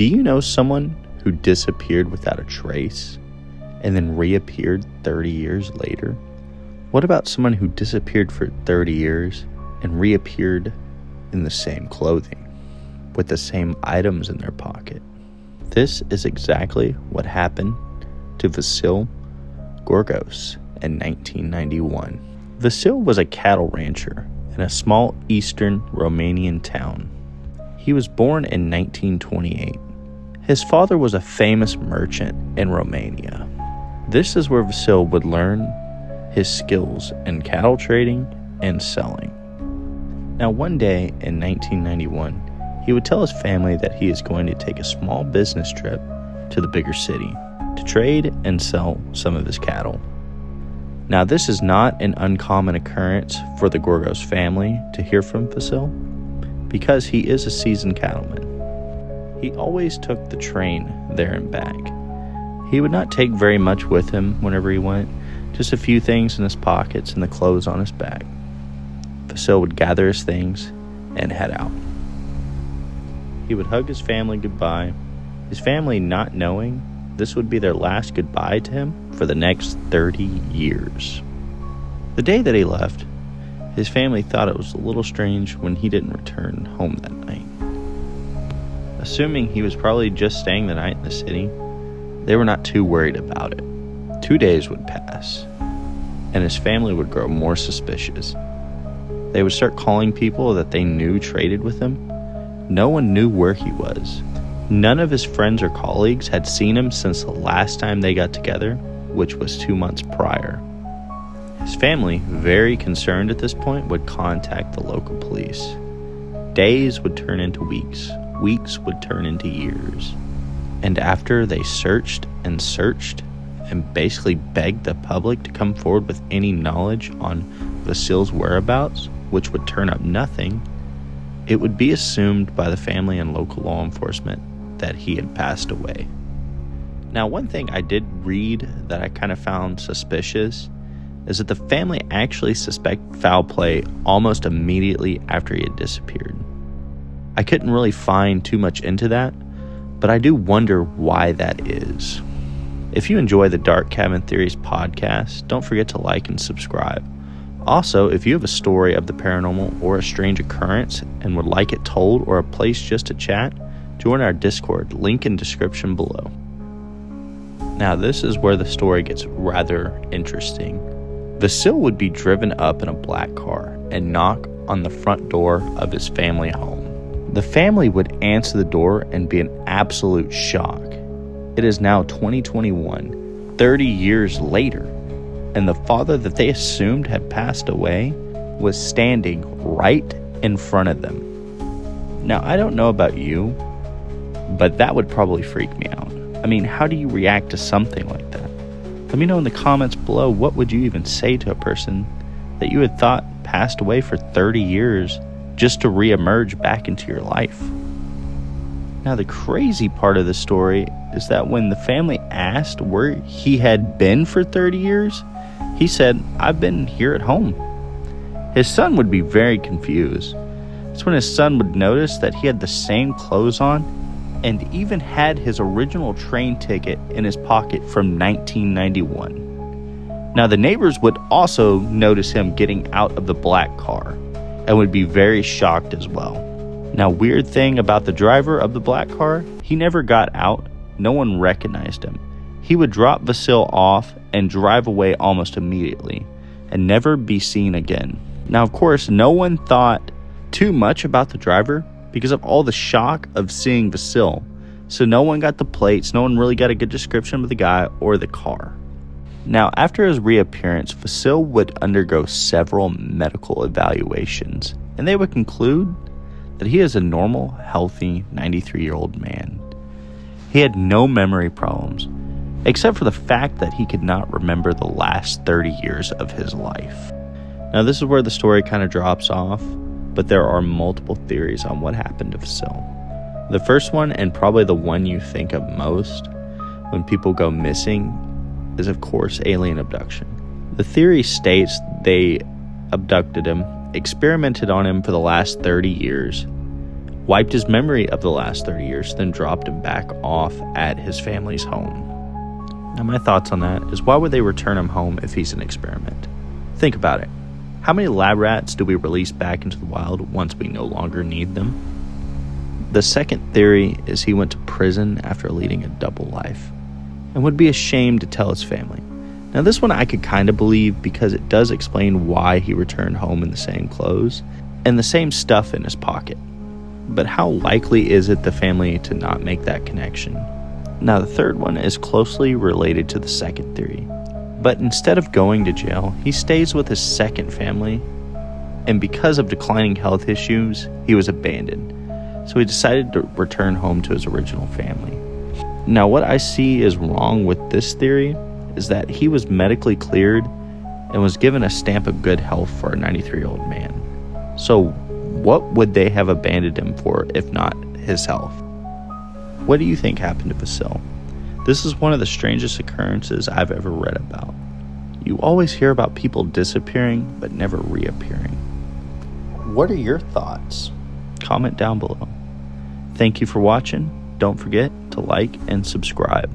Do you know someone who disappeared without a trace and then reappeared 30 years later? What about someone who disappeared for 30 years and reappeared in the same clothing, with the same items in their pocket? This is exactly what happened to Vasile Gorgos in 1991. Vasile was a cattle rancher in a small eastern Romanian town. He was born in 1928. His father was a famous merchant in Romania. This is where Vasile would learn his skills in cattle trading and selling. Now, one day in 1991, he would tell his family that he is going to take a small business trip to the bigger city to trade and sell some of his cattle. Now, this is not an uncommon occurrence for the Gorgos family to hear from Vasile, because he is a seasoned cattleman. He always took the train there and back. He would not take very much with him whenever he went, just a few things in his pockets and the clothes on his back. Vasile would gather his things and head out. He would hug his family goodbye, his family not knowing this would be their last goodbye to him for the next 30 years. The day that he left, his family thought it was a little strange when he didn't return home that night. Assuming he was probably just staying the night in the city, they were not too worried about it. 2 days would pass, and his family would grow more suspicious. They would start calling people that they knew traded with him. No one knew where he was. None of his friends or colleagues had seen him since the last time they got together, which was 2 months prior. His family, very concerned at this point, would contact the local police. Days would turn into weeks. Weeks would turn into years. And after they searched and basically begged the public to come forward with any knowledge on Vasile's whereabouts, which would turn up nothing, it would be assumed by the family and local law enforcement that he had passed away. Now, one thing I did read that I kind of found suspicious is that the family actually suspect foul play almost immediately after he had disappeared. I couldn't really find too much into that, but I do wonder why that is. If you enjoy the Dark Cabin Theories podcast, don't forget to like and subscribe. Also, if you have a story of the paranormal or a strange occurrence and would like it told or a place just to chat, join our Discord, link in description below. Now, this is where the story gets rather interesting. Vasile would be driven up in a black car and knock on the front door of his family home. The family would answer the door and be in absolute shock. It is now 2021, 30 years later, and the father that they assumed had passed away was standing right in front of them. Now, I don't know about you, but that would probably freak me out. I mean, how do you react to something like that? Let me know in the comments below, what would you even say to a person that you had thought passed away for 30 years just to reemerge back into your life? Now, the crazy part of the story is that when the family asked where he had been for 30 years, he said, "I've been here at home." His son would be very confused. That's when his son would notice that he had the same clothes on and even had his original train ticket in his pocket from 1991. Now, the neighbors would also notice him getting out of the black car and would be very shocked as well. Now, weird thing about the driver of the black car, he never got out. No one recognized him. He would drop Vasile off and drive away almost immediately and never be seen again. Now, of course, no one thought too much about the driver because of all the shock of seeing Vasile. So no one got the plates, no one really got a good description of the guy or the car. Now, after his reappearance, Vasile would undergo several medical evaluations, and they would conclude that he is a normal, healthy 93-year-old man. He had no memory problems, except for the fact that he could not remember the last 30 years of his life. Now, this is where the story kind of drops off, but there are multiple theories on what happened to Vasile. The first one, and probably the one you think of most when people go missing, is of course alien abduction. The theory states they abducted him, experimented on him for the last 30 years, wiped his memory of the last 30 years, then dropped him back off at his family's home. Now, my thoughts on that is, why would they return him home if he's an experiment? Think about it. How many lab rats do we release back into the wild once we no longer need them? The second theory is he went to prison after leading a double life and would be ashamed to tell his family. Now, this one I could kind of believe because it does explain why he returned home in the same clothes and the same stuff in his pocket. But how likely is it the family to not make that connection? Now, the third one is closely related to the second theory. But instead of going to jail, he stays with his second family, and because of declining health issues, he was abandoned. So he decided to return home to his original family. Now, what I see is wrong with this theory is that he was medically cleared and was given a stamp of good health for a 93-year-old man. So what would they have abandoned him for if not his health? What do you think happened to Vasile? This is one of the strangest occurrences I've ever read about. You always hear about people disappearing, but never reappearing. What are your thoughts? Comment down below. Thank you for watching. Don't forget to like and subscribe.